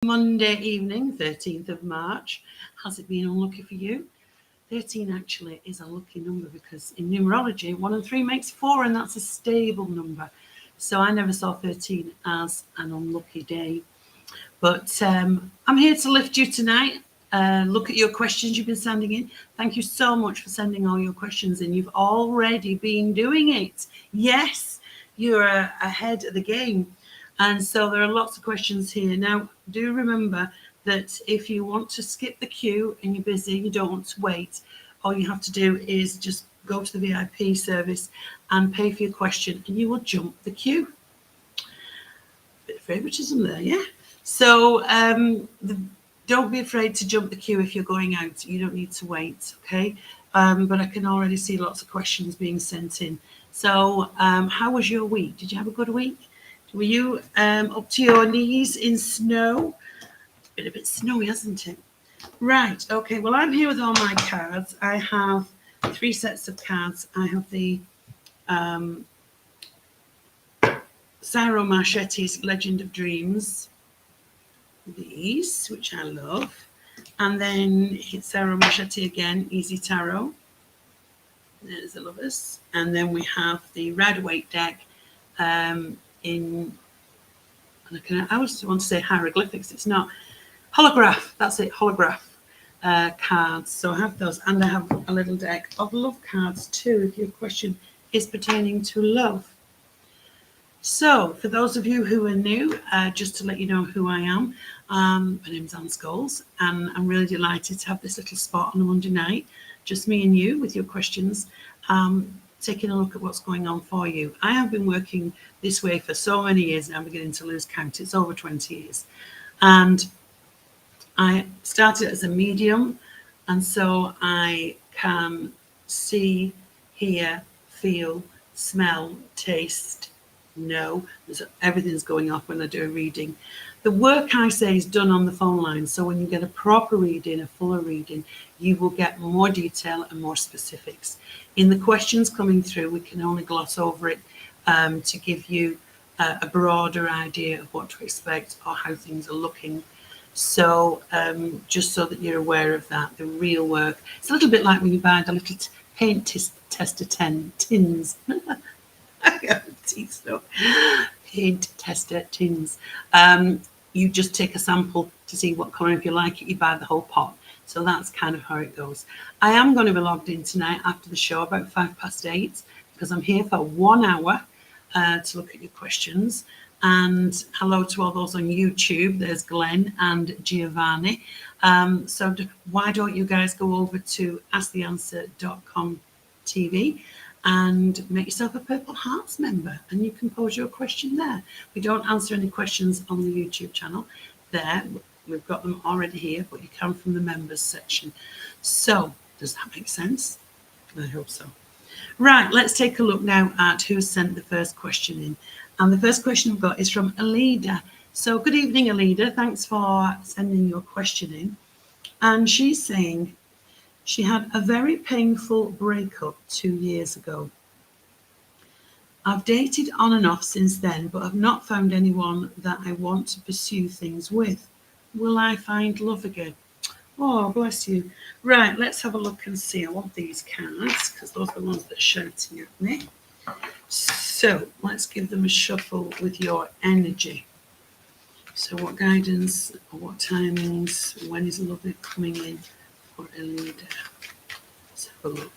Monday evening, 13th of March. Has it been unlucky for you? 13 actually is a lucky number because in numerology, 1 and 3 makes 4, and that's a stable number. So I never saw 13 as an unlucky day. But I'm here to lift you tonight. Look at your questions you've been sending in. Thank you so much for sending all your questions in. You've already been doing it. Yes, you're ahead of the game. And so there are lots of questions here. Now, do remember that if you want to skip the queue and you're busy, you don't want to wait, all you have to do is just go to the VIP service and pay for your question and you will jump the queue. Bit of favoritism there, yeah? So don't be afraid to jump the queue if you're going out. You don't need to wait, okay? But I can already see lots of questions being sent in. So how was your week? Did you have a good week? Were you up to your knees in snow? Been a bit snowy, hasn't it? Right, okay, well, I'm here with all my cards. I have 3 sets of cards. I have the Cyril Marchetti's Legend of Dreams, these, which I love. And then it's Cyril Marchetti again, Easy Tarot. There's the Lovers. And then we have the Rider-Waite deck in, I always want to say hieroglyphics, it's not, holograph, that's it, holograph cards. So I have those, and I have a little deck of love cards too, if your question is pertaining to love. So for those of you who are new, just to let you know who I am, my name's Anne Scholes, and I'm really delighted to have this little spot on a Monday night, just me and you with your questions, taking a look at what's going on for you. I have been working this way for so many years now, I'm beginning to lose count. It's over 20 years. And I started as a medium, and so I can see, hear, feel, smell, taste, know. Everything's going off when I do a reading. The work I say is done on the phone line, so when you get a proper reading, a fuller reading, you will get more detail and more specifics. In the questions coming through, we can only gloss over it to give you a broader idea of what to expect or how things are looking. So just so that you're aware of that, the real work. It's a little bit like when you buy the little paint tester tins. Paint tester tins. You just take a sample to see what colour. If you like it, you buy the whole pot. So that's kind of how it goes. I am going to be logged in tonight after the show about 8:05 because I'm here for 1 hour to look at your questions. And hello to all those on YouTube. There's Glenn and Giovanni. So why don't you guys go over to asktheanswer.com TV and make yourself a Purple Hearts member, and you can pose your question there. We don't answer any questions on the YouTube channel there. We've got them already here, but you can from the members section. So does that make sense? I hope so. Right, let's take a look now at who sent the first question in. And the first question we've got is from Alida. So good evening, Alida. Thanks for sending your question in. And she's saying she had a very painful breakup 2 years ago. I've dated on and off since then, but I've not found anyone that I want to pursue things with. Will I find love again? Oh, bless you. Right, let's have a look and see. I want these cards because those are the ones that are shouting at me. So let's give them a shuffle with your energy. So what guidance or what timings, when is love coming in for a leader? Let's have a look.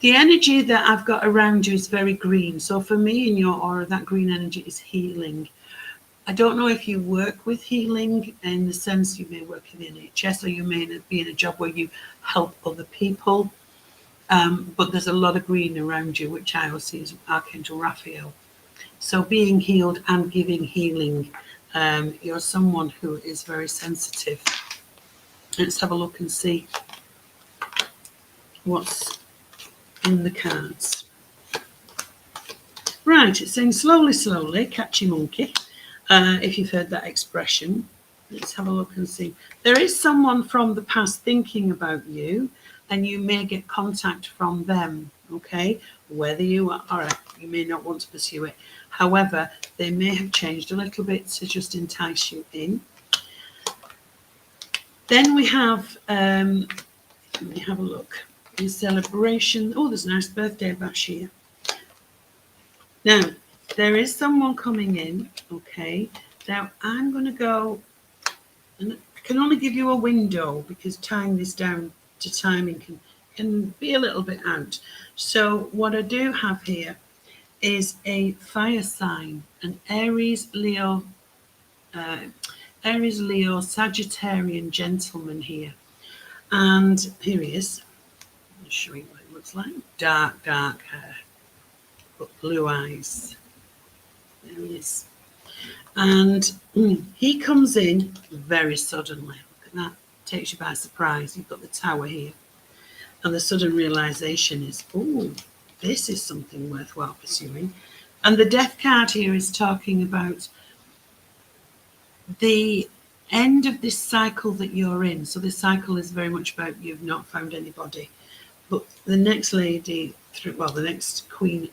The energy that I've got around you is very green. So for me, in your aura, that green energy is healing. I don't know if you work with healing in the sense you may work in the NHS or you may be in a job where you help other people. But there's a lot of green around you, which I also see as Archangel Raphael. So being healed and giving healing, you're someone who is very sensitive. Let's have a look and see what's in the cards. Right, it's saying slowly, slowly, catchy monkey. If you've heard that expression, let's have a look and see. There is someone from the past thinking about you, and you may get contact from them, okay? Whether you are, all right, you may not want to pursue it. However, they may have changed a little bit to just entice you in. Then we have, let me have a look, in celebration. Oh, there's a nice birthday bash here. Now, there is someone coming in, okay. Now, I'm going to go, and I can only give you a window because tying this down to timing can be a little bit out. So what I do have here is a fire sign, an Aries, Leo, Sagittarian gentleman here. And here he is. I'll show you what it looks like. Dark hair, but blue eyes. There he is. And he comes in very suddenly. Look at that. Takes you by surprise. You've got the tower here. And the sudden realization is, oh, this is something worthwhile pursuing. And the death card here is talking about the end of this cycle that you're in. So this cycle is very much about you've not found anybody. But the next lady, the next Queen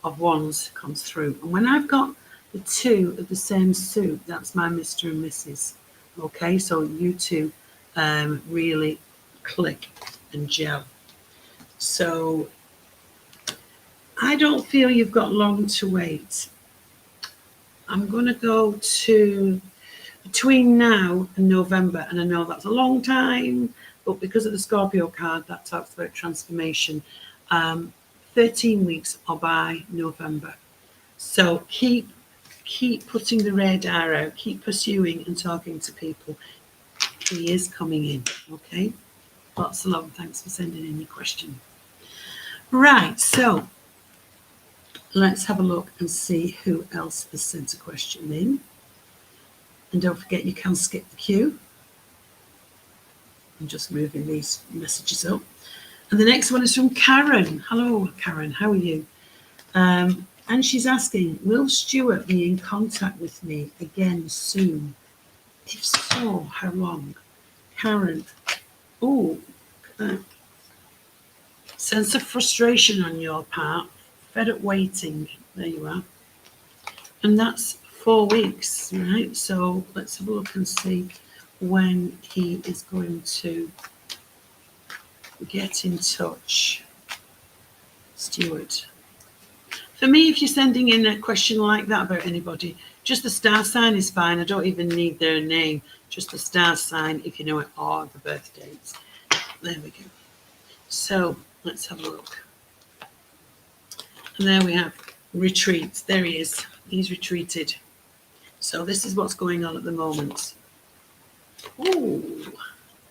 of Wands comes through. And when I've got the two of the same suit, that's my Mr. and Mrs. Okay, so you two really click and gel. So I don't feel you've got long to wait. I'm going to go to between now and November, and I know that's a long time, but because of the Scorpio card that talks about transformation, 13 weeks or by November. So keep putting the radar out, keep pursuing and talking to people. He is coming in, okay? Lots of love. Thanks for sending in your question. Right, so let's have a look and see who else has sent a question in. And don't forget, you can skip the queue. I'm just moving these messages up. And the next one is from Karen. Hello, Karen. How are you? And she's asking, will Stuart be in contact with me again soon? If so, how long? Karen. Oh, sense of frustration on your part. Fed up waiting. There you are. And that's 4 weeks, right? So let's have a look and see when he is going to get in touch. Stuart. For me, if you're sending in a question like that about anybody, just the star sign is fine. I don't even need their name, just the star sign, if you know it, or the birth dates. There we go. So let's have a look. And there we have retreat. There he is. He's retreated. So this is what's going on at the moment. Oh,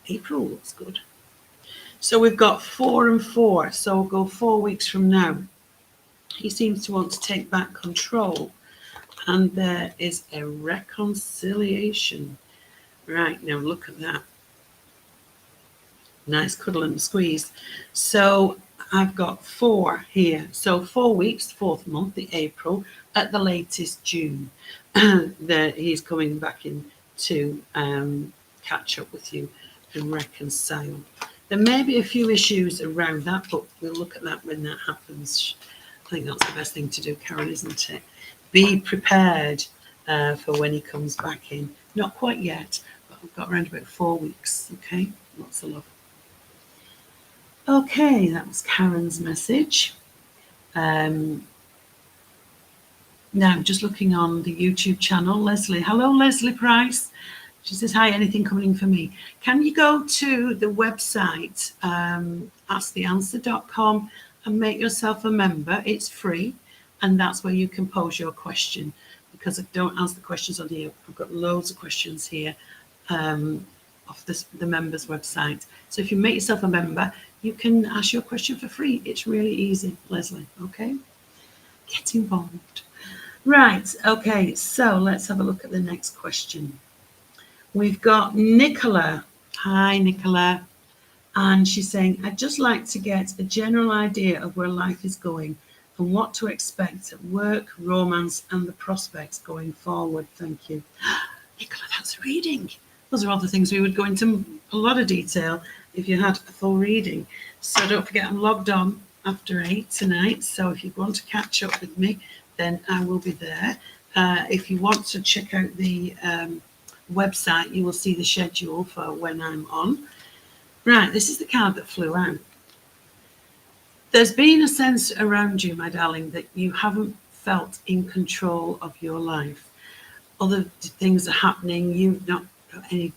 April looks good. So we've got 4 and 4. So we'll go 4 weeks from now. He seems to want to take back control. And there is a reconciliation. Right, now look at that. Nice cuddle and squeeze. So I've got 4 here. So 4 weeks, 4th month, the April, at the latest June. That he's coming back in to catch up with you and reconcile. There may be a few issues around that, but we'll look at that when that happens. I think that's the best thing to do, Karen, isn't it? Be prepared for when he comes back in. Not quite yet, but I've got around about 4 weeks, okay? Lots of love. Okay, that was Karen's message. Now, just looking on the YouTube channel, Leslie. Hello, Leslie Price. She says, hi, anything coming for me? Can you go to the website, asktheanswer.com, and make yourself a member? It's free, and that's where you can pose your question, because I don't answer the questions on here. I've got loads of questions here off the members website. So if you make yourself a member, you can ask your question for free. It's really easy, Leslie, okay? Get involved. Right, okay, so let's have a look at the next question. We've got Nicola. Hi, Nicola. And she's saying, I'd just like to get a general idea of where life is going and what to expect at work, romance, and the prospects going forward. Thank you. Nicola, that's reading. Those are all the things we would go into a lot of detail if you had a full reading. So don't forget, I'm logged on after 8 tonight. So if you want to catch up with me, then I will be there. If you want to check out the website, you will see the schedule for when I'm on. Right, this is the card that flew out. There's been a sense around you, my darling, that you haven't felt in control of your life. Other things are happening. You've not got any.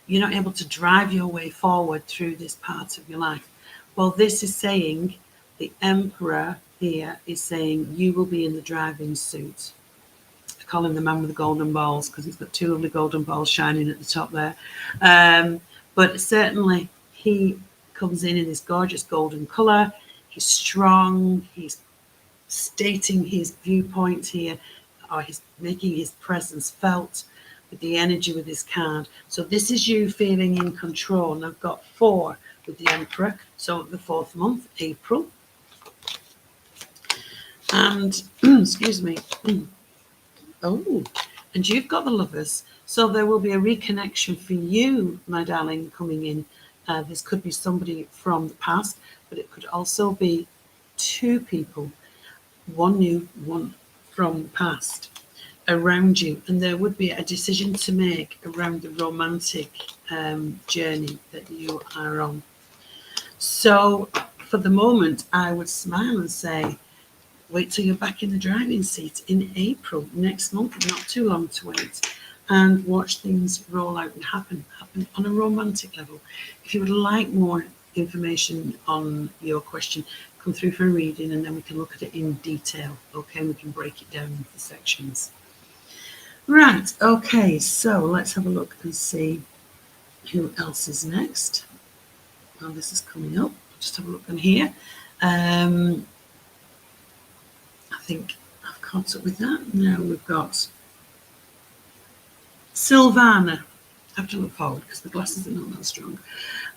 You're not able to drive your way forward through this part of your life. Well, this is saying the Emperor here is saying you will be in the driving suit. I call him the man with the golden balls because he's got two lovely golden balls shining at the top there. But certainly he comes in this gorgeous golden colour. He's strong. He's stating his viewpoint here, or he's making his presence felt with the energy with this card. So this is you feeling in control. And I've got 4 with the Emperor. So the 4th month, April. And, excuse me. Oh, and you've got the Lovers. So there will be a reconnection for you, my darling, coming in. This could be somebody from the past, but it could also be 2 people, one new, one from the past, around you. And there would be a decision to make around the romantic journey that you are on. So for the moment, I would smile and say, wait till you're back in the driving seat in April next month, not too long to wait, and watch things roll out and happen on a romantic level. If you would like more information on your question, come through for a reading and then we can look at it in detail, okay, and we can break it down into sections. Right, okay, so let's have a look and see who else is next. Well, this is coming up. Just have a look in here. I think I've caught up with that. Now we've got Silvana. I have to look forward because the glasses are not that strong.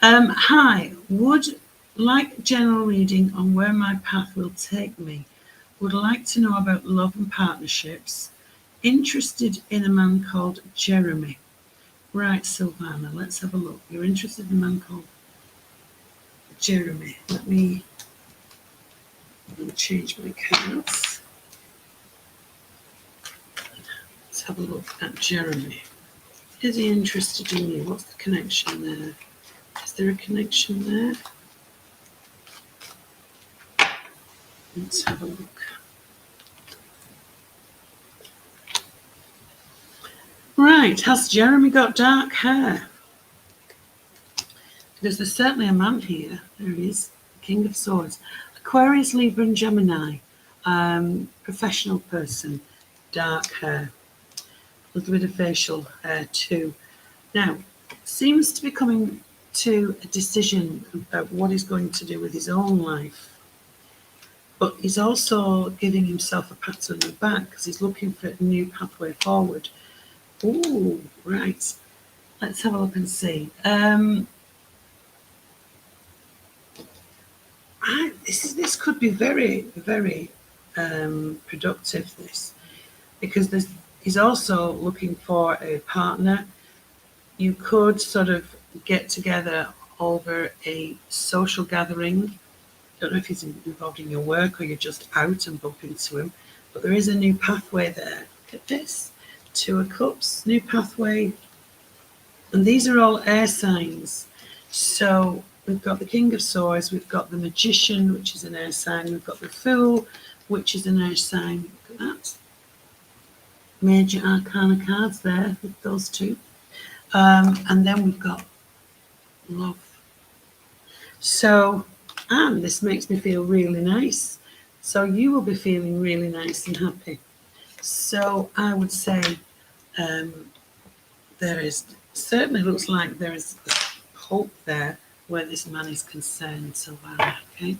Hi, would like general reading on where my path will take me. Would like to know about love and partnerships. Interested in a man called Jeremy. Right, Silvana, let's have a look. You're interested in a man called Jeremy. Let me change my cards. Let's have a look at Jeremy. Is he interested in you? What's the connection there? Is there a connection there? Let's have a look. Right, has Jeremy got dark hair? Because there's certainly a man here. There he is, King of Swords. Aquarius, Libra and Gemini. Professional person, dark hair. A little bit of facial hair too. Now, seems to be coming to a decision about what he's going to do with his own life. But he's also giving himself a pat on the back because he's looking for a new pathway forward. Oh, right. Let's have a look and see. This could be very, very productive, this, because he's also looking for a partner. You could sort of get together over a social gathering. Don't know if he's involved in your work or you're just out and bump into him, but there is a new pathway there. Look at this. 2 of Cups, new pathway. And these are all air signs. So we've got the King of Swords, we've got the Magician, which is an air sign, we've got the Fool, which is an air sign. Look at that. Major Arcana cards there with those 2. And then we've got Love. So, and this makes me feel really nice. So you will be feeling really nice and happy. So I would say there is, certainly looks like there is hope there where this man is concerned, Silvana, okay?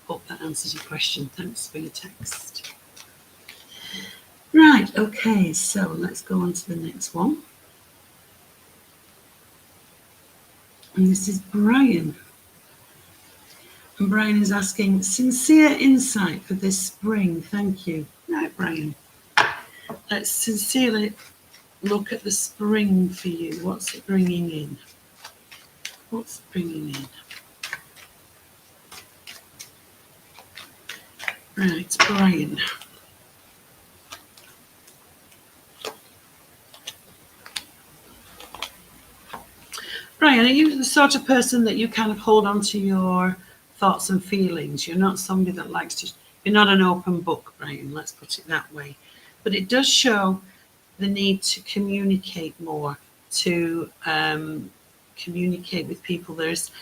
Hope that answers your question. Thanks for your text. Right, okay, so let's go on to the next one. And this is Brian. And Brian is asking, sincere insight for this spring. Thank you. Right, Brian. Let's sincerely look at the spring for you. What's it bringing in? What's it bringing in? Right, Brian. Right, and are you the sort of person that you kind of hold on to your thoughts and feelings? You're not somebody that likes to, you're not an open book, Brian, let's put it that way. But it does show the need to communicate more, to communicate with people. There's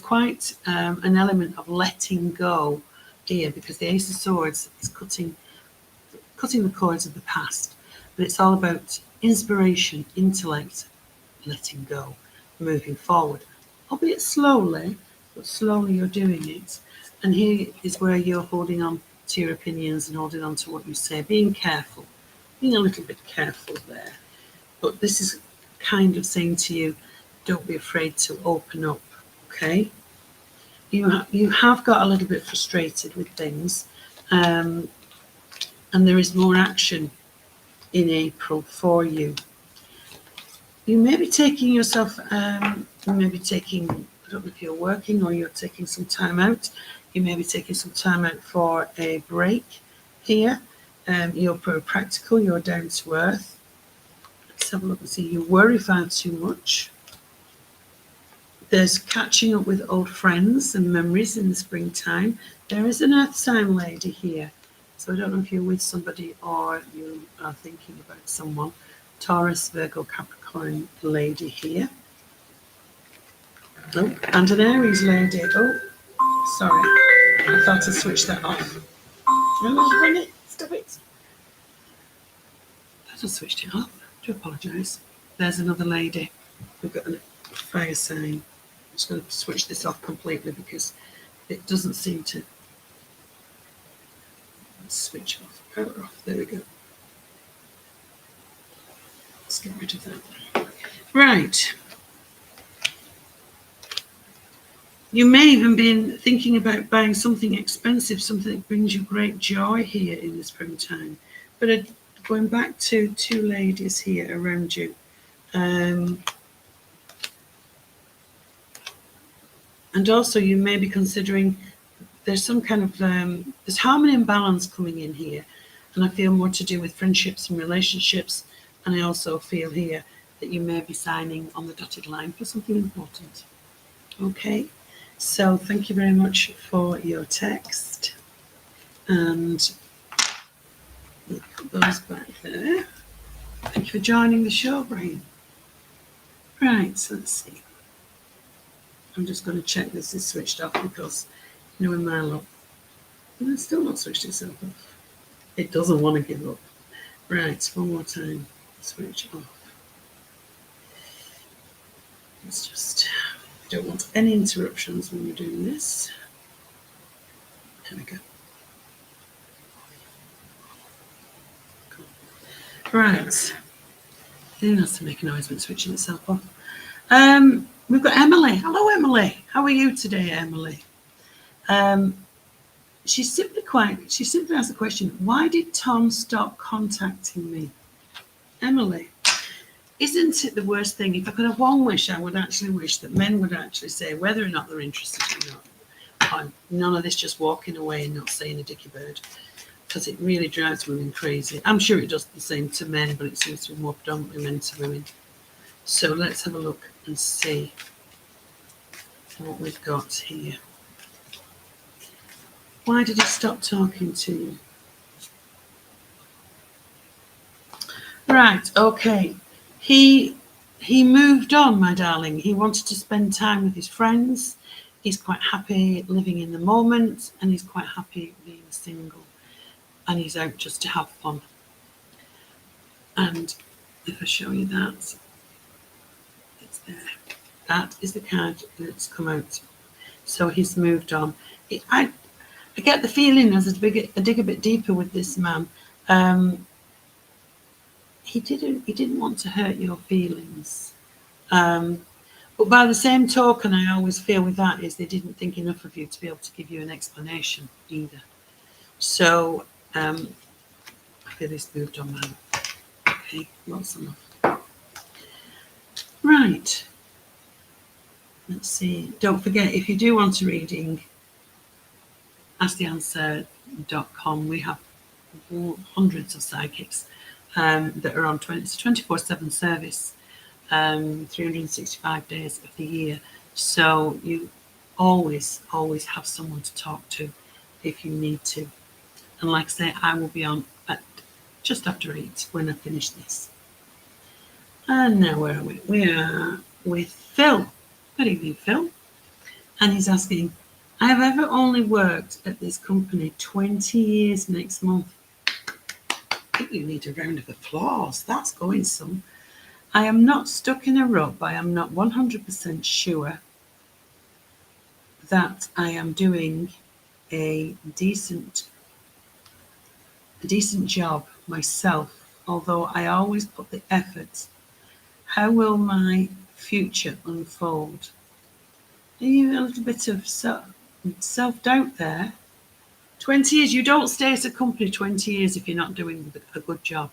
quite an element of letting go here, because the Ace of Swords is cutting the cords of the past. But it's all about inspiration, intellect, letting go, moving forward, albeit slowly, but slowly you're doing it. And here is where you're holding on to your opinions and holding on to what you say, being careful, being a little bit careful there. But this is kind of saying to you, don't be afraid to open up, okay? You have got a little bit frustrated with things, and there is more action in April for you. You may be taking yourself, you may be taking, I don't know if you're working or you're taking some time out. You may be taking some time out for a break here. You're very practical, you're down to earth. Let's have a look and see. You worry far too much. There's catching up with old friends and memories in the springtime. There is an earth sign lady here. So I don't know if you're with somebody or you are thinking about someone. Taurus, Virgo, Capricorn lady here. Oh, and an Aries lady. Oh, sorry. I thought I switched that off. Oh, run it. Stop it. I just switched it off. I do apologise. There's another lady. We've got a fire sign. I'm just going to switch this off completely because it doesn't seem to switch off. Power off. There we go. Let's get rid of that. Right. You may even be thinking about buying something expensive, something that brings you great joy here in the springtime. But going back to two ladies here around you, and also you may be considering there's some kind of there's harmony and balance coming in here, and I feel more to do with friendships and relationships. And I also feel here that you may be signing on the dotted line for something important. Okay. So thank you very much for your text, and we'll put those back there. Thank you for joining the show, Brian. Right, so let's see. I'm just going to check this is switched off because, you know, in my look, it's still not switched itself off. It doesn't want to give up. Right, one more time. Switch off. Let's just... Don't want any interruptions when we're doing this. There we go. Cool. Right. It has to make a noise when switching itself off. We've got Emily. Hello, Emily. How are you today, Emily? She simply asked the question, why did Tom stop contacting me? Emily, isn't it the worst thing? If I could have one wish, I would actually wish that men would actually say whether or not they're interested or not. On none of this just walking away and not saying a dicky bird, because it really drives women crazy. I'm sure it does the same to men, but it seems to be more predominantly men to women. So let's have a look and see what we've got here. Why did he stop talking to you? Right, okay. He moved on, my darling. He wanted to spend time with his friends. He's quite happy living in the moment, and he's quite happy being single. And he's out just to have fun. And if I show you that, it's there. That is the card that's come out. So he's moved on. I get the feeling, as I dig a bit deeper with this man, he didn't want to hurt your feelings. But by the same token, I always feel with that is they didn't think enough of you to be able to give you an explanation either. So I feel he's moved on now. Okay, lots enough. Right. Let's see. Don't forget, if you do want a reading, asktheanswer.com. We have hundreds of psychics that are on 24/7 service 365 days of the year. So you always have someone to talk to if you need to. And like I say, I will be on at just after 8 when I finish this. And now where are we? We are with Phil. Good evening, Phil. And he's asking, I have ever only worked at this company 20 years next month. I think you need a round of applause. That's going some. I am not stuck in a rut, but I am not 100% sure that I am doing a decent job myself, although I always put the effort. How will my future unfold? Are you a little bit of self-doubt there? 20 years, you don't stay at a company 20 years if you're not doing a good job.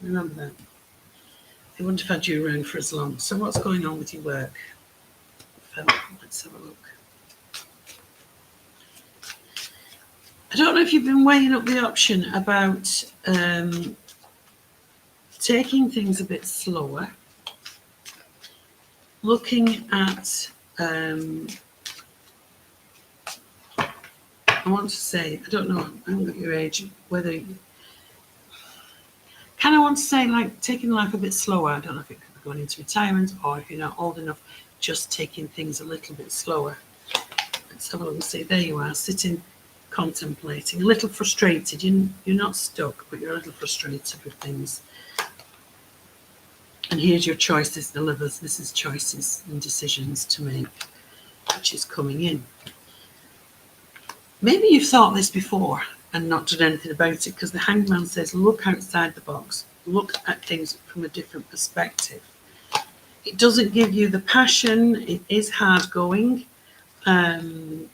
Remember that. They wouldn't have had you around for as long. So what's going on with your work? Phil, let's have a look. I don't know if you've been weighing up the option about taking things a bit slower, looking at, I want to say, I don't know, I haven't got your age, whether, kind of want to say like taking life a bit slower. I don't know if it could be going into retirement or if you're not old enough, just taking things a little bit slower. Let's have a look and see. There you are, sitting, contemplating, a little frustrated. You're not stuck, but you're a little frustrated with things. And here's your choices delivers. This is choices and decisions to make, which is coming in. Maybe you've thought this before and not done anything about it, because the hangman says, look outside the box, look at things from a different perspective. It doesn't give you the passion. It is hard going. And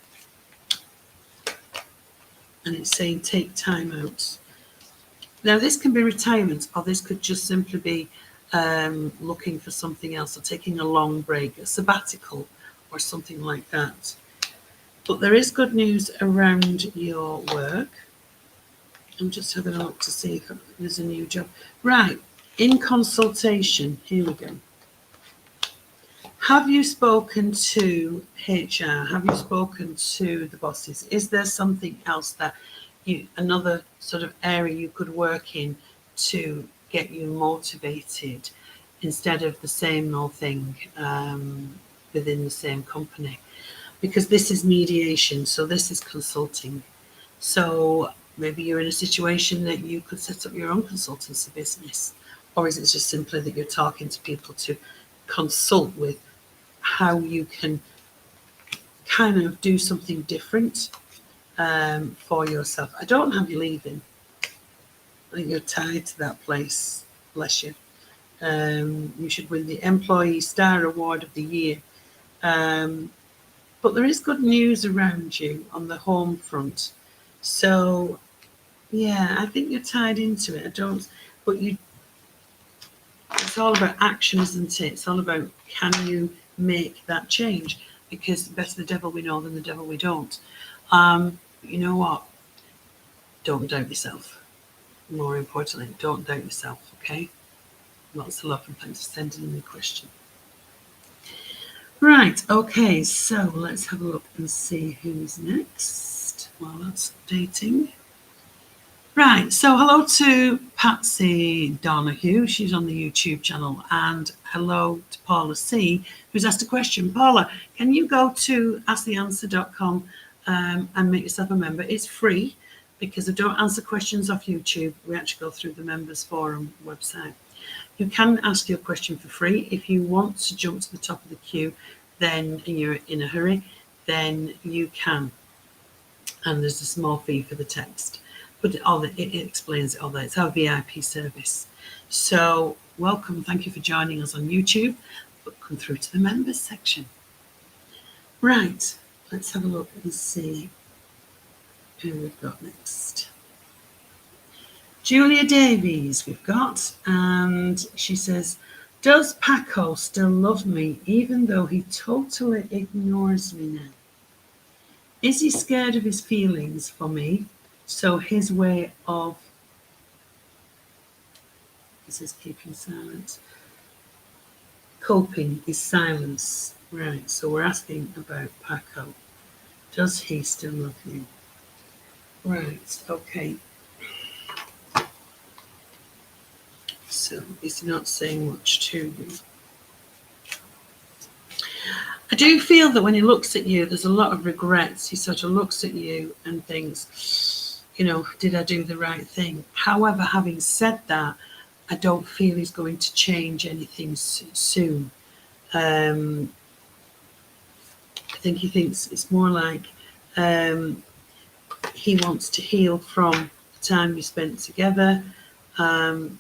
it's saying take time out. Now, this can be retirement, or this could just simply be looking for something else, or taking a long break, a sabbatical, or something like that. But there is good news around your work. I'm just having a look to see if there's a new job. Right, in consultation, here we go. Have you spoken to HR? Have you spoken to the bosses? Is there something else that another sort of area you could work in to get you motivated instead of the same old thing within the same company? Because this is mediation, so this is consulting. So maybe you're in a situation that you could set up your own consultancy business, or is it just simply that you're talking to people to consult with how you can kind of do something different for yourself? I don't have you leaving. I think you're tied to that place. Bless you. You should win the Employee Star Award of the Year. But there is good news around you on the home front. So, yeah, I think you're tied into it. It's all about action, isn't it? It's all about, can you make that change? Because better the devil we know than the devil we don't. You know what? Don't doubt yourself. More importantly, don't doubt yourself, okay? Lots of love and thanks for sending in the question. Right, okay, so let's have a look and see who's next while that's updating. Right, so hello to Patsy Donahue, she's on the YouTube channel, and hello to Paula C, who's asked a question. Paula, can you go to asktheanswer.com and make yourself a member? It's free, because I don't answer questions off YouTube. We actually go through the members forum website. You can ask your question for free. If you want to jump to the top of the queue, then and you're in a hurry, then you can. And there's a small fee for the text. But it explains it all there. It's our VIP service. So welcome. Thank you for joining us on YouTube. But come through to the members section. Right. Let's have a look and see who we've got next. Julia Davies we've got, and she says, does Paco still love me even though he totally ignores me now? Is he scared of his feelings for me? So his way of, this is keeping silence. coping is silence. Right, so we're asking about Paco. Does he still love you? Right, okay. So he's not saying much to you. I do feel that when he looks at you, there's a lot of regrets. He sort of looks at you and thinks, did I do the right thing? However, having said that, I don't feel he's going to change anything soon. I think he thinks it's more like he wants to heal from the time you spent together. And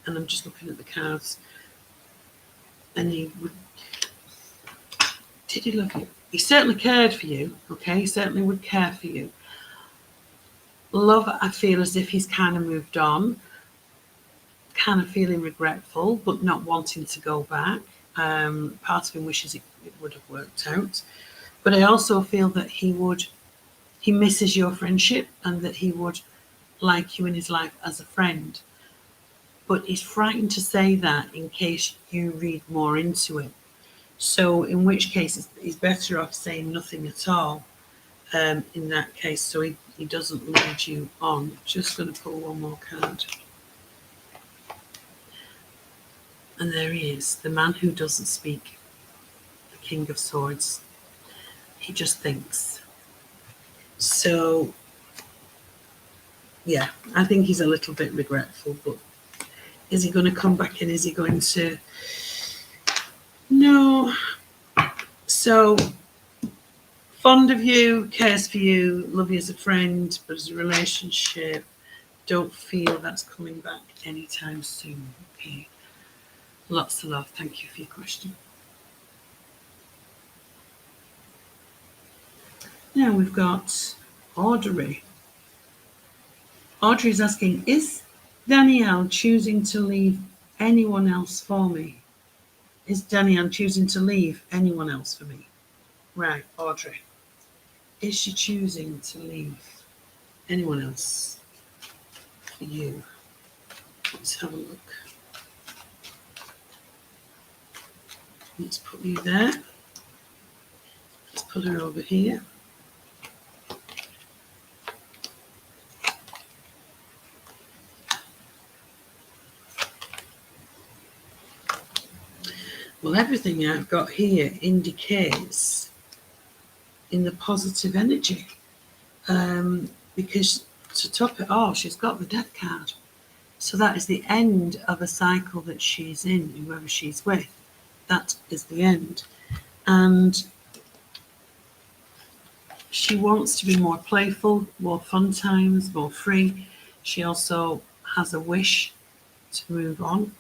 I'm just looking at the cards. And did he love you? He certainly cared for you, okay? He certainly would care for you. Love, I feel as if he's kind of moved on, kind of feeling regretful, but not wanting to go back. Part of him wishes it would have worked out. But I also feel that he misses your friendship and that he would like you in his life as a friend. But he's frightened to say that in case you read more into it. So in which case he's better off saying nothing at all in that case, so he doesn't lead you on. Just going to pull one more card. And there he is, the man who doesn't speak, the King of Swords. He just thinks. So, yeah, I think he's a little bit regretful, but is he going to come back in? Is he going to... No. So, fond of you, cares for you, love you as a friend, but as a relationship, don't feel that's coming back anytime soon. Okay. Lots of love. Thank you for your question. Now we've got Audrey. Audrey is asking, is Danielle choosing to leave anyone else for me? Is Danielle choosing to leave anyone else for me? Right, Audrey. Is she choosing to leave anyone else for you? Let's have a look. Let's put you there. Let's put her over here. Well, everything I've got here indicates in the positive energy. Because to top it off, she's got the Death card. So that is the end of a cycle that she's in, whoever she's with. That is the end. And she wants to be more playful, more fun times, more free. She also has a wish to move on.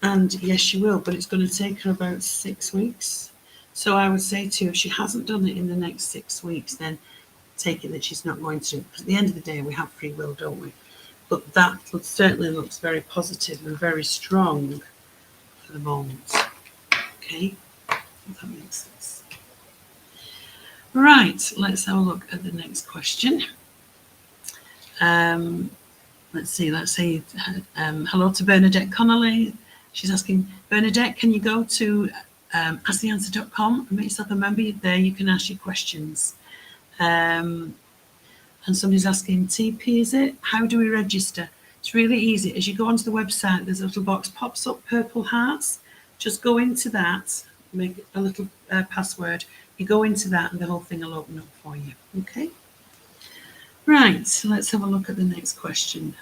And yes, she will, but it's going to take her about 6 weeks. So I would say to you, if she hasn't done it in the next 6 weeks, then take it that she's not going to. Because at the end of the day, we have free will, don't we? But that certainly looks very positive and very strong for the moment. Okay, if that makes sense. Right, let's have a look at the next question. Let's see, hello to Bernadette Connolly. She's asking, Bernadette, can you go to asktheanswer.com and make yourself a member? There you can ask your questions. And somebody's asking, TP is it? How do we register? It's really easy. As you go onto the website, there's a little box pops up, purple hearts. Just go into that, make a little password. You go into that and the whole thing will open up for you. Okay? Right, so let's have a look at the next question.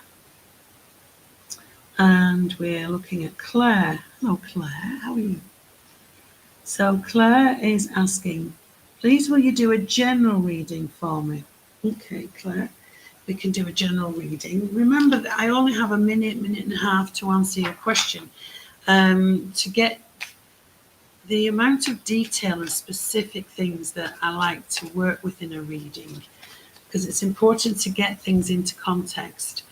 And we're looking at Claire. Hello, Claire. How are you? So Claire is asking, please will you do a general reading for me? Okay, Claire, we can do a general reading. Remember that I only have a minute and a half to answer your question. To get the amount of detail and specific things that I like to work with in a reading, because it's important to get things into context,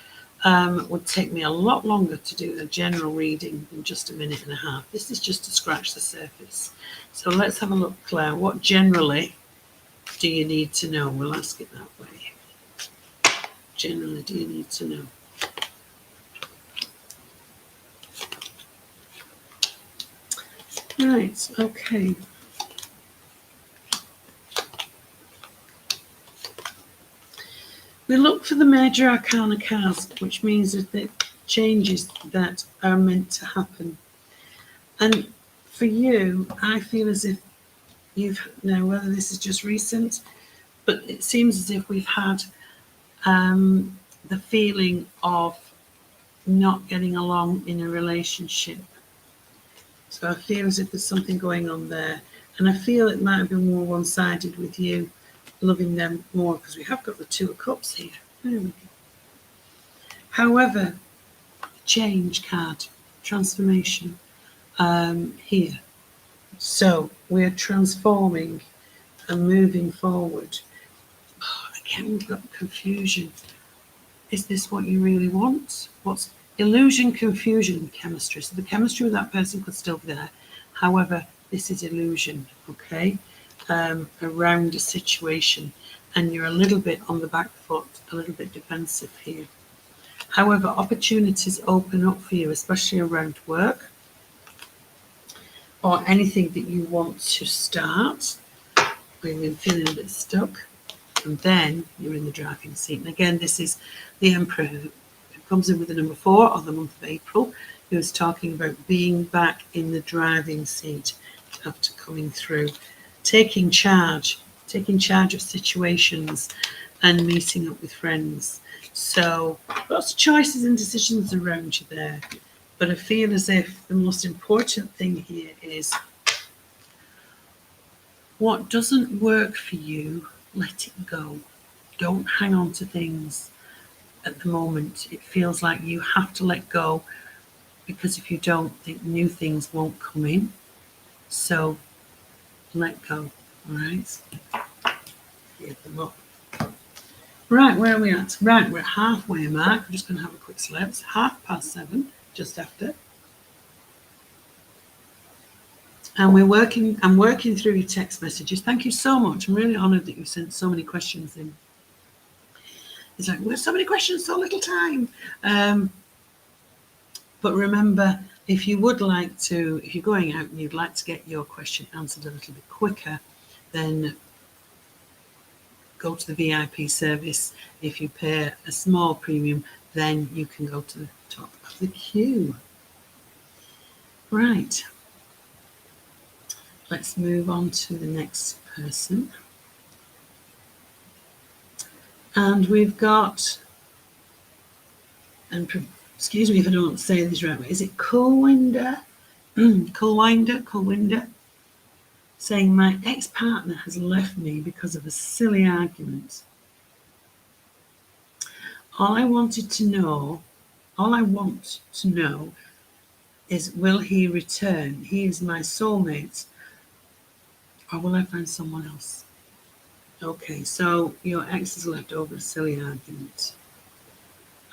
would take me a lot longer to do a general reading than just a minute and a half. This is just to scratch the surface. So let's have a look, Claire. What generally do you need to know? We'll ask it that way. Generally, do you need to know? Right, okay. We look for the major arcana cards, which means that the changes that are meant to happen. And for you, I feel as if you've, now whether this is just recent, but it seems as if we've had the feeling of not getting along in a relationship. So I feel as if there's something going on there. And I feel it might have been more one-sided with you loving them more, because we have got the Two of Cups here. However, change card, transformation here. So we're transforming and moving forward. Again, we've got confusion. Is this what you really want? What's illusion, confusion, chemistry? So the chemistry with that person could still be there. However, this is illusion, okay? Around a situation, and you're a little bit on the back foot, a little bit defensive here. However, opportunities open up for you, especially around work or anything that you want to start when you're feeling a bit stuck, and then you're in the driving seat. And again, this is the Emperor who comes in with the number 4 of the month of April, who is talking about being back in the driving seat after coming through, taking charge of situations and meeting up with friends. So lots of choices and decisions around you there. But I feel as if the most important thing here is what doesn't work for you, let it go. Don't hang on to things at the moment. It feels like you have to let go, because if you don't, think new things won't come in. So let go, all right? Give them up. Right, where are we at? Right, we're halfway mark. I'm just going to have a quick slip. It's 7:30, just after. And I'm working through your text messages. Thank you so much. I'm really honoured that you sent so many questions in. It's like, there's so many questions, so little time. But remember, if you would like to, if you're going out and you'd like to get your question answered a little bit quicker, then go to the VIP service. If you pay a small premium, then you can go to the top of the queue. Right. Let's move on to the next person. And we've got, and excuse me if I don't say this right, is it Colwinder? Colwinder, saying my ex-partner has left me because of a silly argument. All I want to know is, will he return? He is my soulmate, or will I find someone else? Okay, so your ex has left over a silly argument.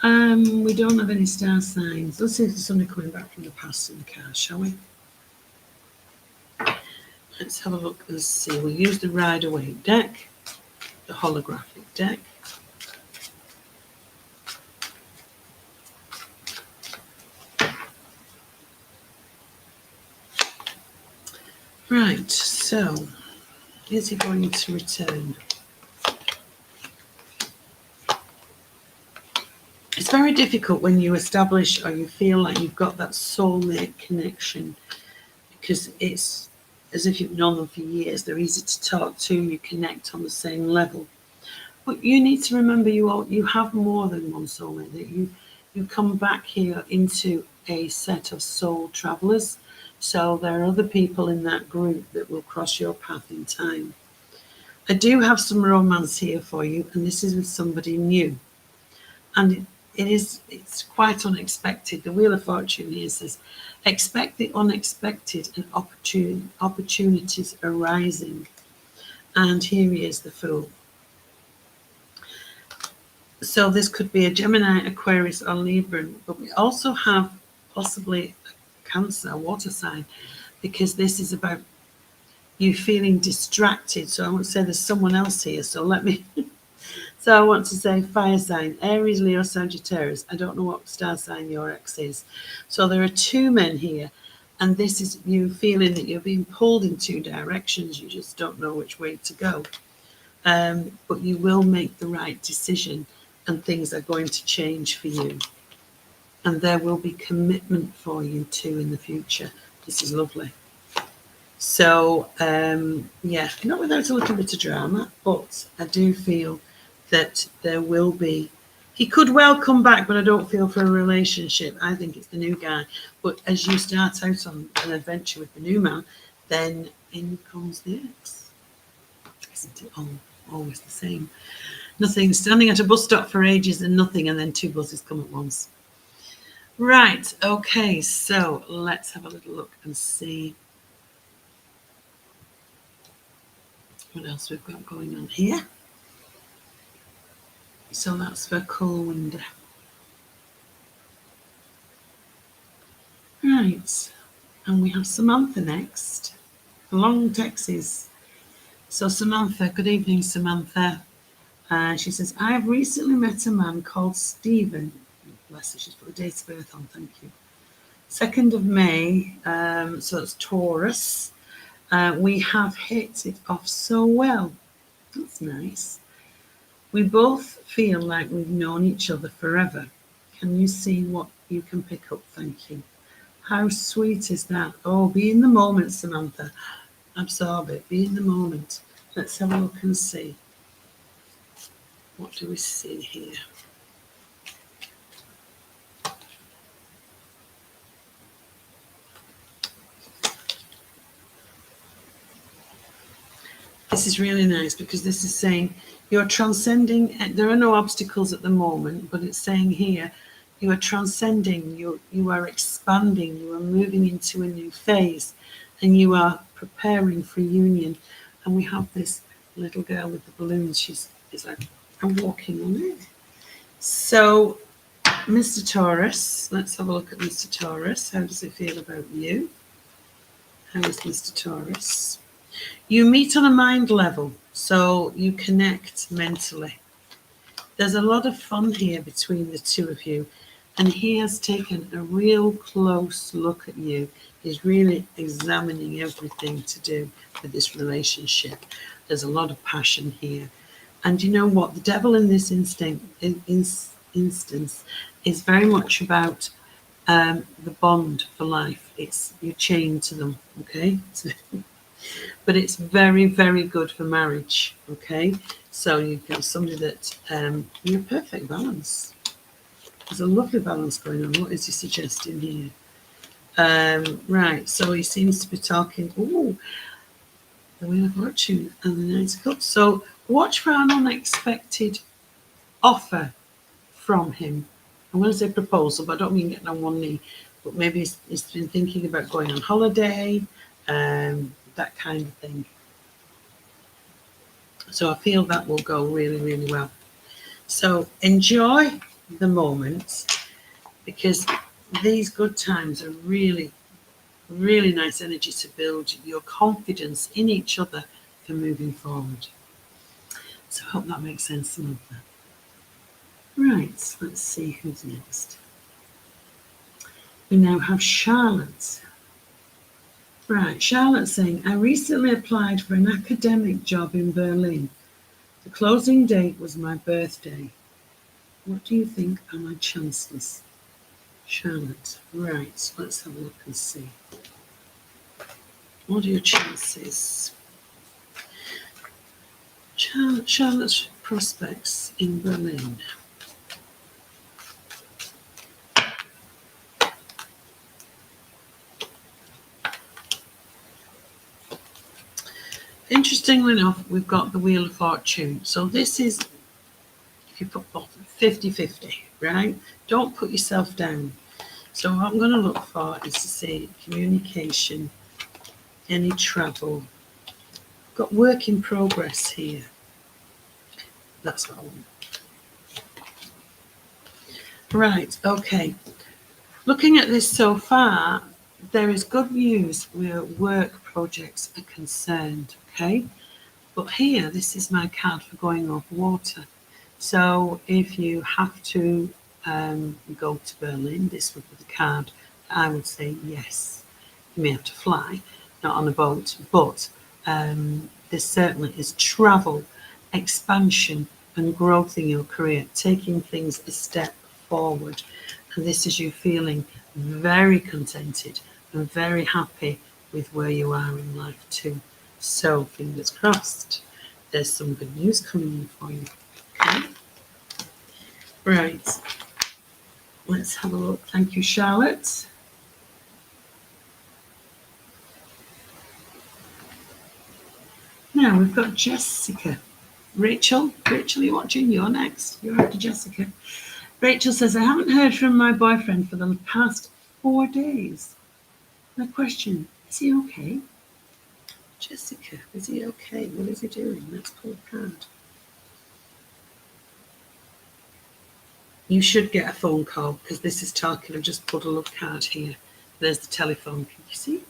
We don't have any star signs. Let's see if there's somebody coming back from the past in the card, shall we? Let's have a look and see. We'll use the Rider-Waite deck, the holographic deck. Right, so is he going to return? It's very difficult when you establish or you feel like you've got that soulmate connection, because it's as if you've known them for years. They're easy to talk to, you connect on the same level. But you need to remember you have more than one soulmate, that you come back here into a set of soul travelers. So there are other people in that group that will cross your path in time. I do have some romance here for you, and this is with somebody new. And it's quite unexpected. The Wheel of Fortune here says, expect the unexpected and opportunities arising. And here he is, the Fool. So this could be a Gemini, Aquarius, or Libra, but we also have possibly a Cancer, a water sign, because this is about you feeling distracted. So I won't say there's someone else here, so let me... So I want to say fire sign, Aries, Leo, Sagittarius. I don't know what star sign your ex is. So there are two men here, And this is you feeling that you're being pulled in two directions. You just don't know which way to go. But you will make the right decision, and things are going to change for you. And there will be commitment for you too in the future. This is lovely. So, yeah, not without a little bit of drama, but I do feel that there will be. He could well come back, but I don't feel for a relationship. I think it's the new guy. But as you start out on an adventure with the new man, then in comes the ex. Isn't it always the same? Nothing, standing at a bus stop for ages and nothing, and then two buses come at once. Right, okay, so let's have a little look and see what else we've got going on here. So that's for Colwinder. Right, and we have Samantha next. Long Texas. So Samantha, good evening, Samantha. She says, I have recently met a man called Stephen. Bless her, she's put the date of birth on, thank you. 2nd of May, so it's Taurus. We have hit it off so well. That's nice. We both feel like we've known each other forever. Can you see what you can pick up? Thank you. How sweet is that? Oh, be in the moment, Samantha. Absorb it. Be in the moment. Let's have a look and see. What do we see here? This is really nice because this is saying you're transcending. There are no obstacles at the moment, but it's saying here you are transcending, you are expanding, you are moving into a new phase, and you are preparing for union. And we have this little girl with the balloons. She's like, I'm walking on it. So, Mr. Taurus, let's have a look at Mr. Taurus. How does it feel about you? How is Mr. Taurus? You meet on a mind level, so you connect mentally. There's a lot of fun here between the two of you, and he has taken a real close look at you. He's really examining everything to do with this relationship. There's a lot of passion here. And you know what? The devil in this instance is very much about the bond for life. It's you're chained to them, okay? But it's very, very good for marriage, okay? So you've got somebody that you're perfect balance. There's a lovely balance going on. What is he suggesting here? Right, so he seems to be talking, the Wheel of Fortune and the Knight of Cups. So watch for an unexpected offer from him. I'm going to say proposal, but I don't mean getting on one knee. But maybe he's been thinking about going on holiday, that kind of thing. So I feel that will go really, really well. So enjoy the moment, because these good times are really, really nice energy to build your confidence in each other for moving forward. So I hope that makes sense, Samantha. Right, let's see who's next. We now have Charlotte. Right, Charlotte saying, I recently applied for an academic job in Berlin. The closing date was my birthday. What do you think are my chances? Charlotte, right, let's have a look and see. What are your chances? Charlotte's prospects in Berlin. Interestingly enough, we've got the Wheel of Fortune. So this is, if you put 50-50, right? Don't put yourself down. So what I'm going to look for is to see communication, any travel. Got work in progress here. That's what I want. Right, okay. Looking at this so far, there is good news where work projects are concerned, okay? But here, this is my card for going off water. So if you have to go to Berlin, this would be the card. I would say yes. You may have to fly, not on a boat, but this certainly is travel, expansion, and growth in your career, taking things a step forward. And this is you feeling very contented and very happy with where you are in life too. So fingers crossed, there's some good news coming in for you. Okay. Right, let's have a look. Thank you, Charlotte. Now we've got Jessica. Rachel, are you watching? You're next. You're after Jessica. Rachel says, I haven't heard from my boyfriend for the past 4 days. My question, is he okay? Jessica, is he okay? What is he doing? Let's pull a card. You should get a phone call because this is talking. I've just pulled a love card here. There's the telephone. Can you see?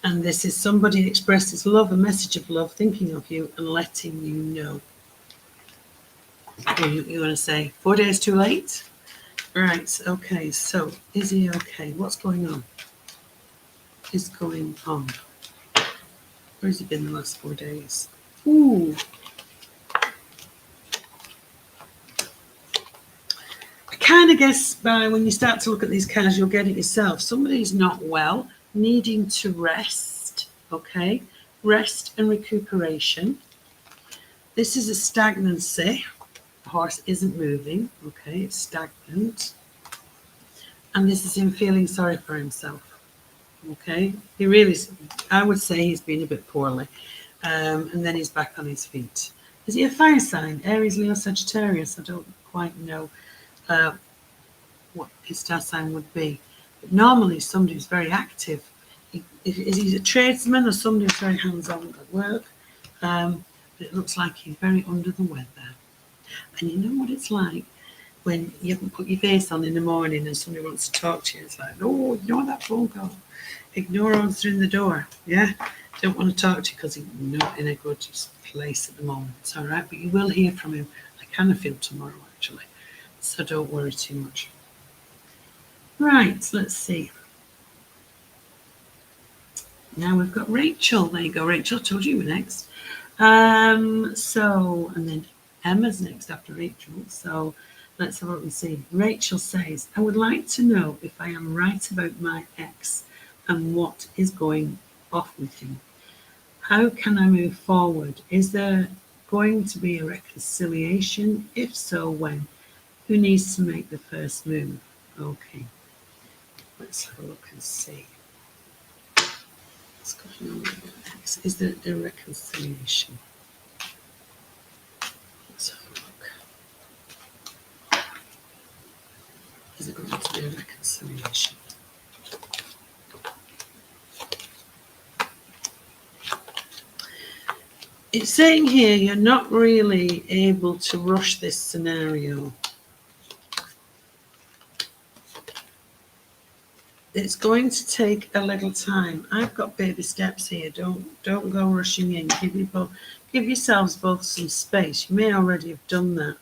And this is somebody expresses love, a message of love, thinking of you and letting you know. You want to say 4 days too late? Right, okay, so is he okay? What's going on? What is going on? Where has he been the last 4 days? Ooh. I kind of guess by when you start to look at these cards, you'll get it yourself. Somebody's not well, needing to rest, okay? Rest and recuperation. This is a stagnancy. The horse isn't moving, okay? It's stagnant. And this is him feeling sorry for himself, okay? He really, I would say he's been a bit poorly. And then he's back on his feet. Is he a fire sign? Aries, Leo, Sagittarius? I don't quite know what his star sign would be. But normally somebody who's very active. Is he a tradesman or somebody who's very hands-on at work? But it looks like he's very under the weather. And you know what it's like when you haven't put your face on in the morning and somebody wants to talk to you. It's like, oh, ignore that phone call. Ignore answering the door. Yeah? Don't want to talk to you because he's not in a good place at the moment. It's all right, but you will hear from him. I kind of feel tomorrow, actually. So don't worry too much. Right, let's see. Now we've got Rachel. There you go, Rachel. I told you were next. And then Emma's next after Rachel. So let's have a look and see. Rachel says, I would like to know if I am right about my ex and what is going off with him. How can I move forward? Is there going to be a reconciliation? If so, when? Who needs to make the first move? Okay. Let's have a look and see. What's going on with your ex? Is there a reconciliation? Let's have a look. Is it going to be a reconciliation? It's saying here you're not really able to rush this scenario. It's going to take a little time. I've got baby steps here. Don't go rushing in. Give yourselves both some space. You may already have done that.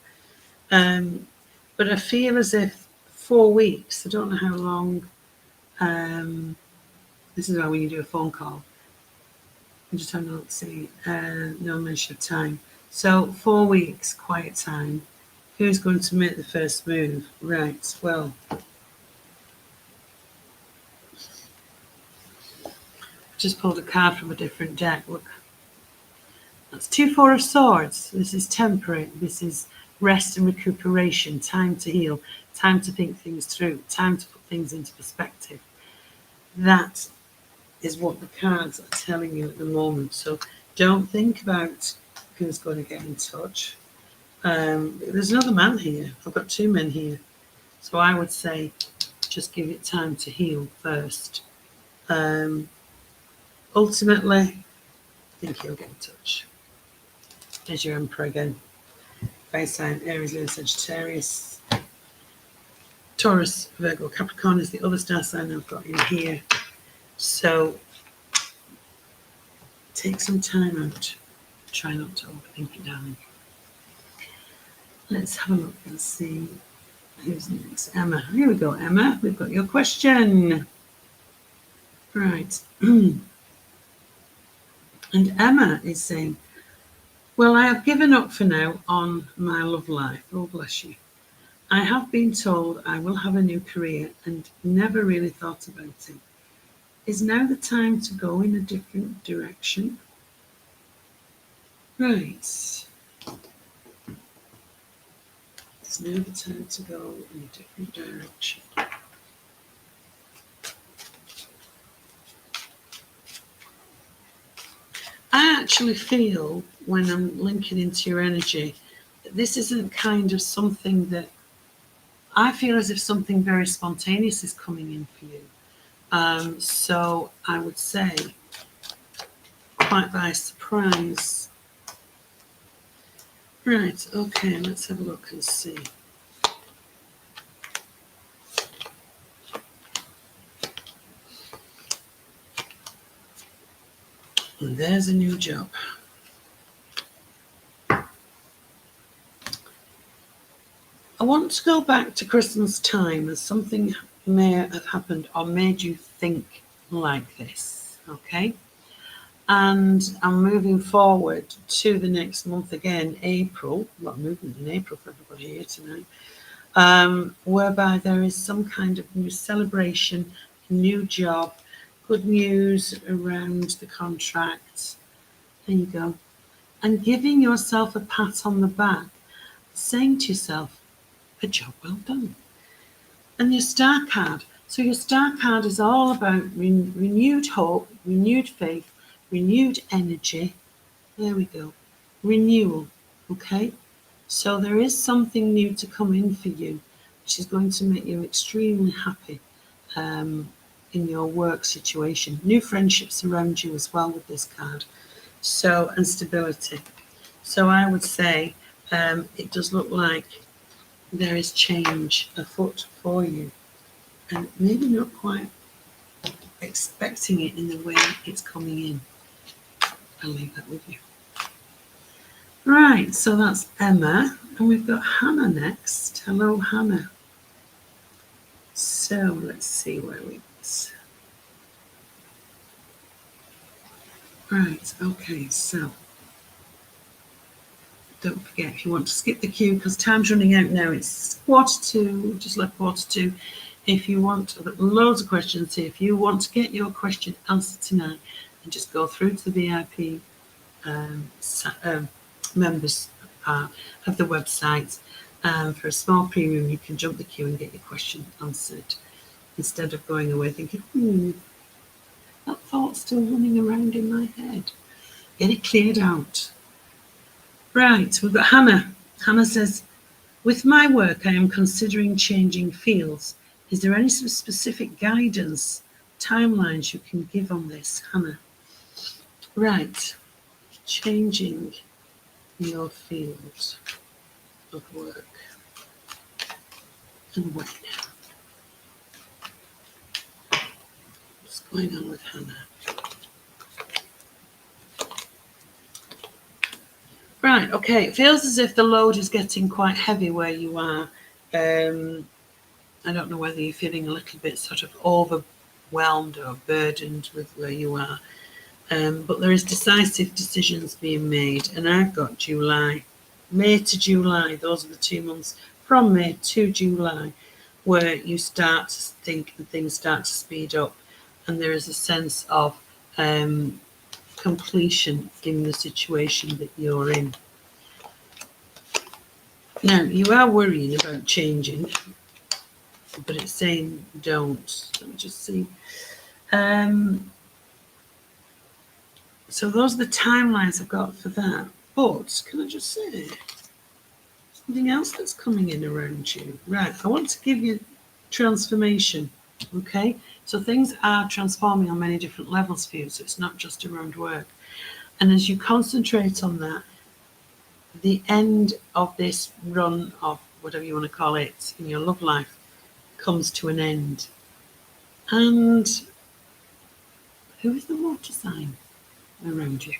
But I feel as if 4 weeks, I don't know how long, this is why when you do a phone call, I'm just having a look to see, no mention of time. So 4 weeks, quiet time. Who's going to make the first move? Right, well, just pulled a card from a different deck. Look, that's 2 4 of Swords. This is temperate. This is rest and recuperation, time to heal, time to think things through, time to put things into perspective. That is what the cards are telling you at the moment. So don't think about who's going to get in touch. There's another man here. I've got 2 men here. So I would say just give it time to heal first. Ultimately, I think he'll get in touch. There's your Emperor again. Fire sign, Aries, Leo, Sagittarius. Taurus, Virgo, Capricorn is the other star sign I've got in here. So take some time out. Try not to overthink it, darling. Let's have a look and see who's next. Emma. Here we go, Emma. We've got your question. Right. And Emma is saying, well, I have given up for now on my love life. Oh, bless you. I have been told I will have a new career and never really thought about it. Is now the time to go in a different direction? Right. It's now the time to go in a different direction. I actually feel when I'm linking into your energy that this isn't kind of something that I feel as if something very spontaneous is coming in for you. So I would say, quite by surprise. Right, okay, let's have a look and see. And there's a new job. I want to go back to Christmas time as something may have happened or made you think like this, okay? And I'm moving forward to the next month again, April. A lot of movement in April for everybody here tonight. Whereby there is some kind of new celebration, new job, good news around the contract. There you go. And giving yourself a pat on the back, saying to yourself, a job well done. And your star card. So your star card is all about renewed hope, renewed faith, renewed energy. There we go. Renewal. Okay? So there is something new to come in for you, which is going to make you extremely happy in your work situation. New friendships around you as well with this card. So, and stability. So I would say it does look like there is change afoot for you. And maybe not quite expecting it in the way it's coming in. I'll leave that with you. Right, so that's Emma, and we've got Hannah next. Hello, Hannah. So let's see where we get. Right, okay, so don't forget if you want to skip the queue because time's running out now. It's 1:45, just like 1:45. If you want, I've got loads of questions here. If you want to get your question answered tonight, and just go through to the VIP members of the website. For a small premium, you can jump the queue and get your question answered instead of going away thinking, that thought's still running around in my head. Get it cleared out. Right, we've got Hannah. Hannah says, with my work, I am considering changing fields. Is there any specific guidance, timelines you can give on this, Hannah? Right, changing your field of work and when. What's going on with Hannah? Right, okay, it feels as if the load is getting quite heavy where you are. I don't know whether you're feeling a little bit sort of overwhelmed or burdened with where you are. But there is decisive decisions being made, and I've got July, May to July. Those are the 2 months from May to July, where you start to think and things start to speed up, and there is a sense of completion in the situation that you're in. Now you are worrying about changing, but it's saying don't. Let me just see. So those are the timelines I've got for that. But can I just say something else that's coming in around you? Right, I want to give you transformation, okay? So things are transforming on many different levels for you, so it's not just around work. And as you concentrate on that, the end of this run of whatever you want to call it in your love life comes to an end. And who is the water sign around you?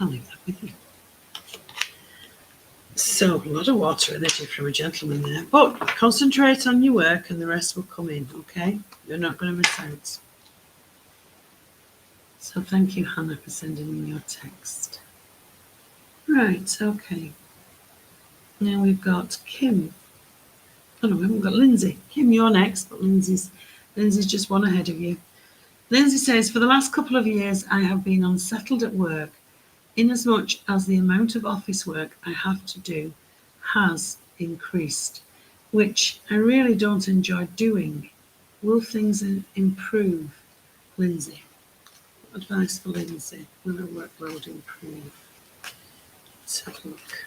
I'll leave that with you. So a lot of water energy from a gentleman there. But concentrate on your work and the rest will come in, okay? You're not going to miss out. So thank you, Hannah, for sending me your text. Right, okay. Now we've got Kim. Oh no, we haven't got Lindsay. Kim, you're next, but Lindsay's just one ahead of you. Lindsay says, for the last couple of years, I have been unsettled at work, inasmuch as the amount of office work I have to do has increased, which I really don't enjoy doing. Will things improve, Lindsay? Advice for Lindsay. Will her workload improve? Let's have a look.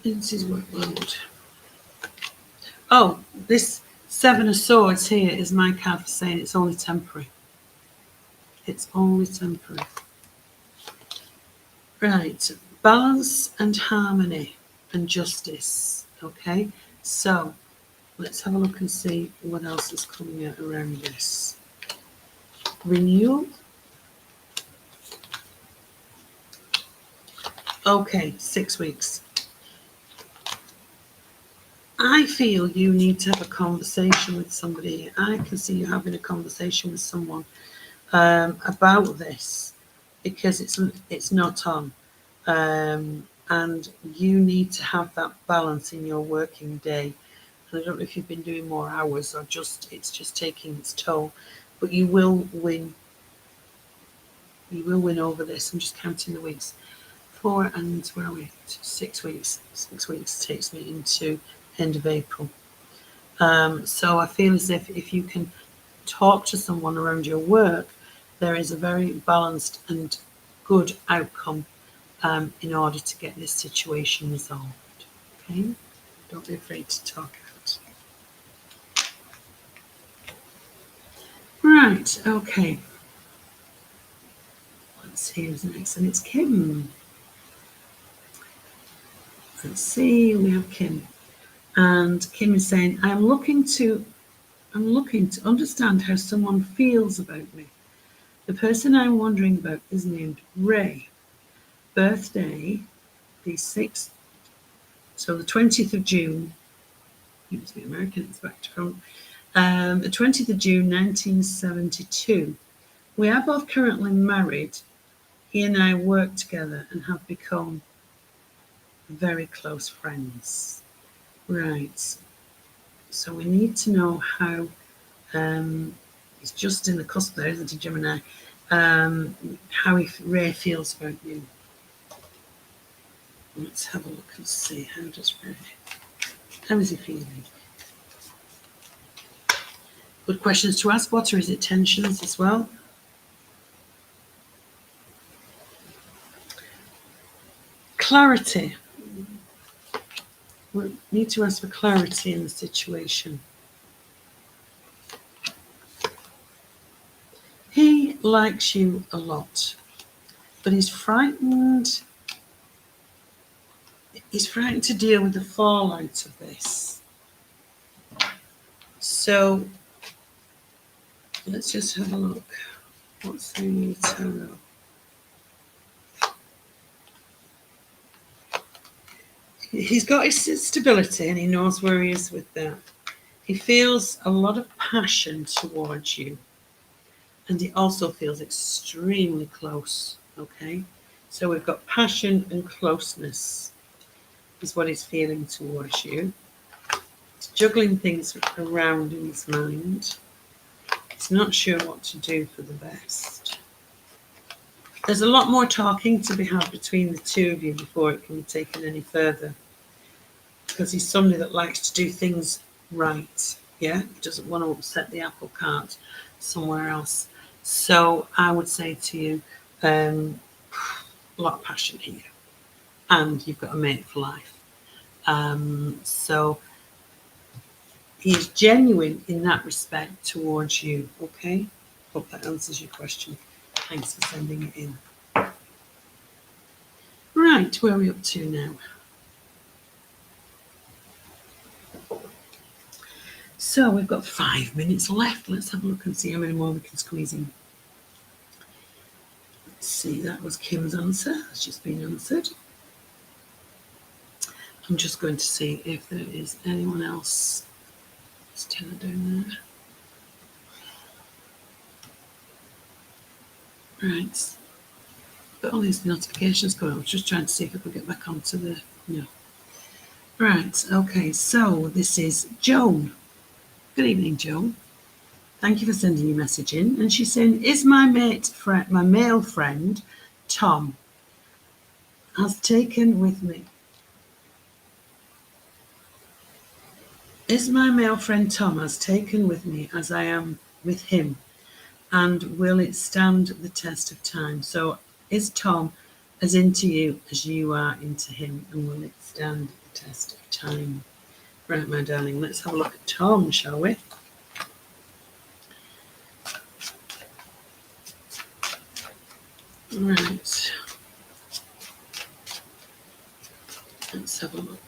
Lindsay's workload. Oh, this Seven of Swords here is my card for saying it's only temporary. It's only temporary. Right, balance and harmony and justice. Okay, so let's have a look and see what else is coming out around this. Renewal. Okay, 6 weeks. I feel you need to have a conversation with somebody. I can see you having a conversation with someone about this because it's not on. And you need to have that balance in your working day. And I don't know if you've been doing more hours or it's just taking its toll, but you will win. You will win over this. I'm just counting the weeks. 4 and where are we? 6 weeks. 6 weeks takes me into end of April. So I feel as if you can talk to someone around your work, there is a very balanced and good outcome in order to get this situation resolved. Okay? Don't be afraid to talk out. Right, okay. Let's see who's next, and it's Kim. Let's see, we have Kim. And Kim is saying, I'm looking to understand how someone feels about me. The person I'm wondering about is named Ray. Birthday, the 6th, so the 20th of June. It must be American, it's back to front. The 20th of June, 1972. We are both currently married. He and I work together and have become very close friends. Right. So we need to know how, it's just in the cusp there, isn't it, Gemini? How Ray feels about you. Let's have a look and see. How is he feeling? Good questions to ask. What are his intentions as well? Clarity. We need to ask for clarity in the situation. He likes you a lot, but he's frightened. He's frightened to deal with the fallout of this. So let's just have a look. What's the new tarot? He's got his stability and he knows where he is with that. He feels a lot of passion towards you. And he also feels extremely close, okay? So we've got passion and closeness is what he's feeling towards you. He's juggling things around in his mind. He's not sure what to do for the best. There's a lot more talking to be had between the two of you before it can be taken any further. Because he's somebody that likes to do things right, yeah? He doesn't want to upset the apple cart somewhere else. So I would say to you, a lot of passion here. And you've got a mate for life. So he's genuine in that respect towards you, okay? Hope that answers your question. Thanks for sending it in. Right, where are we up to now? So we've got 5 minutes left. Let's have a look and see how many more we can squeeze in. see, that was Kim's answer. It's just been answered. I'm just going to see if there is anyone else still doing there. Right. But all these notifications going, I was just trying to see if I could get back onto the, no. Right, okay, so this is Joan. Good evening, Joan. Thank you for sending your message in. And she's saying, is my male friend, Tom, has taken with me. Is my male friend Tom has taken with me as I am with him, and will it stand the test of time? So is Tom as into you as you are into him, and will it stand the test of time? Right, my darling, let's have a look at Tom, shall we? Right. Let's have a look.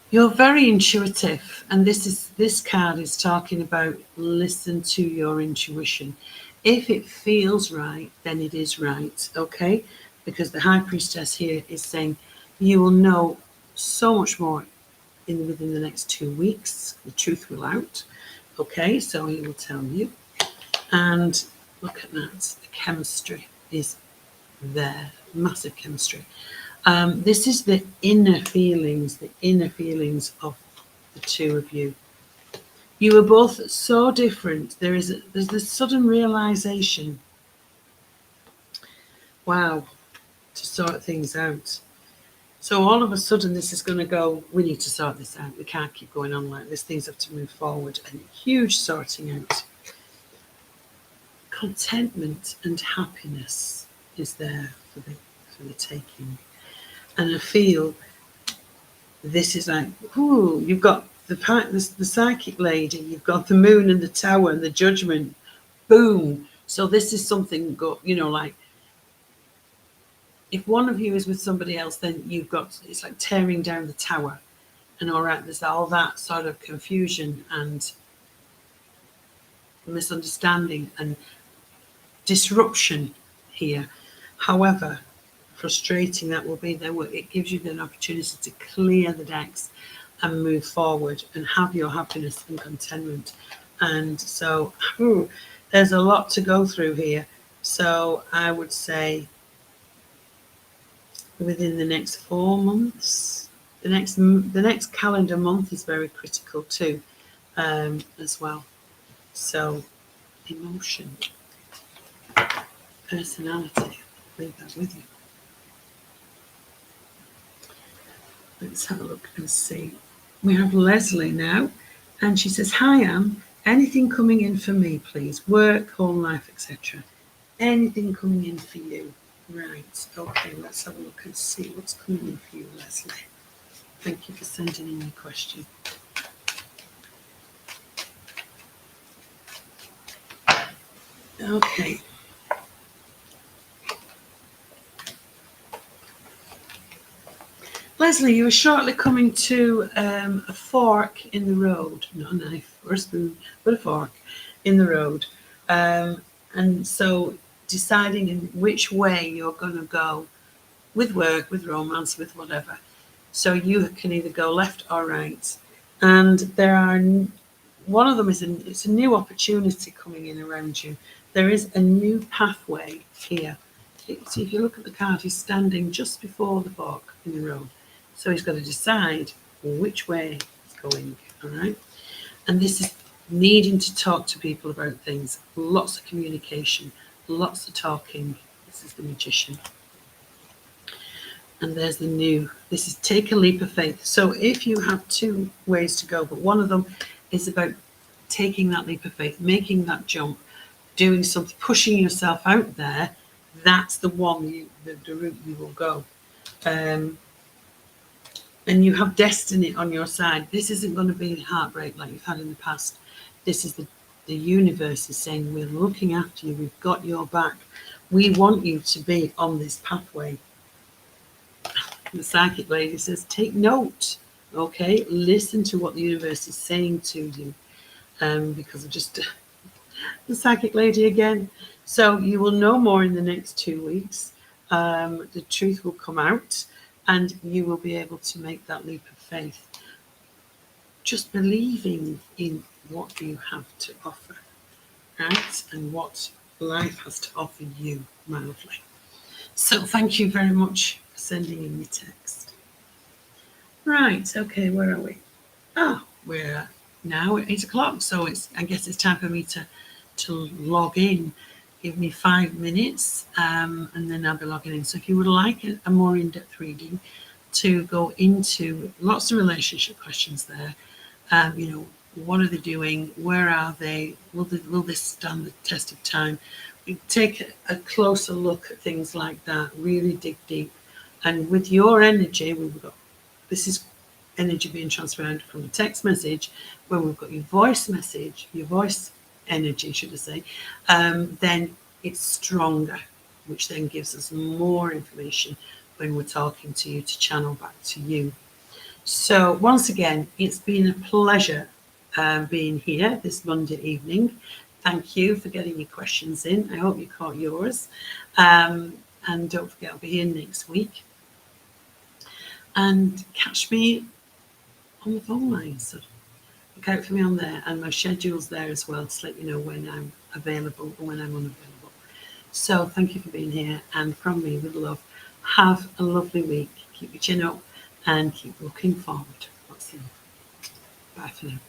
You're very intuitive, and this card is talking about listen to your intuition. If it feels right, then it is right, okay? Because the High Priestess here is saying you will know so much more within the next 2 weeks. The truth will out, okay? So he will tell you. And look at that, the chemistry is there, massive chemistry. This is the inner feelings of the two of you. You are both so different. There's this sudden realization, wow, to sort things out. So all of a sudden this is going to go, we need to sort this out. We can't keep going on like this. Things have to move forward. And huge sorting out. Contentment and happiness is there for the taking. And I feel this is like, ooh, you've got the psychic lady, you've got the moon and the tower and the judgment, boom. So this is something, like, if one of you is with somebody else, then it's like tearing down the tower. And all right, there's all that sort of confusion and misunderstanding and disruption here. However frustrating that will be, it gives you an opportunity to clear the decks and move forward and have your happiness and contentment. And so there's a lot to go through here. So I would say within the next 4 months, the next calendar month is very critical too, as well. So emotion, personality, leave that with you. Let's have a look and see. We have Leslie now, and she says, hi, Anne. Anything coming in for me, please? Work, home life, etc. Anything coming in for you? Right. Okay, let's have a look and see what's coming in for you, Leslie. Thank you for sending in your question. Okay. Leslie, you were shortly coming to a fork in the road, not a knife or a spoon, but a fork in the road. And so deciding in which way you're going to go with work, with romance, with whatever. So you can either go left or right. And one of them is it's a new opportunity coming in around you. There is a new pathway here. See, if you look at the card, he's standing just before the fork in the road. So he's got to decide which way he's going, all right? And this is needing to talk to people about things. Lots of communication, lots of talking. This is the Magician. And there's the new. This is take a leap of faith. So if you have 2 ways to go, but one of them is about taking that leap of faith, making that jump, doing something, pushing yourself out there, that's the one, the route you will go. And you have destiny on your side. This isn't going to be heartbreak like you've had in the past. This is the universe is saying, we're looking after you. We've got your back. We want you to be on this pathway. The psychic lady says, take note, okay? Listen to what the universe is saying to you. Because the psychic lady again. So you will know more in the next 2 weeks. The truth will come out and you will be able to make that leap of faith. Just believing in what you have to offer, right? And what life has to offer you, my lovely. So thank you very much for sending in your text. Right, okay, where are we? Oh, we're now at 8 o'clock, so I guess it's time for me to log in. Give me 5 minutes, and then I'll be logging in. So if you would like a more in-depth reading to go into lots of relationship questions there, what are they doing? Where are they? Will this stand the test of time? We take a closer look at things like that, really dig deep. And with your energy, this is energy being transferred from a text message, where we've got your voice message, your voice energy, should I say, then it's stronger, which then gives us more information when we're talking to you to channel back to you. So once again, it's been a pleasure being here this Monday evening. Thank you for getting your questions in. I hope you caught yours. And don't forget, I'll be here next week. And catch me on the phone line. So look out for me on there. And my schedule's there as well to let you know when I'm available and when I'm unavailable. So thank you for being here. And from me, with love, have a lovely week. Keep your chin up and keep looking forward. Bye for now.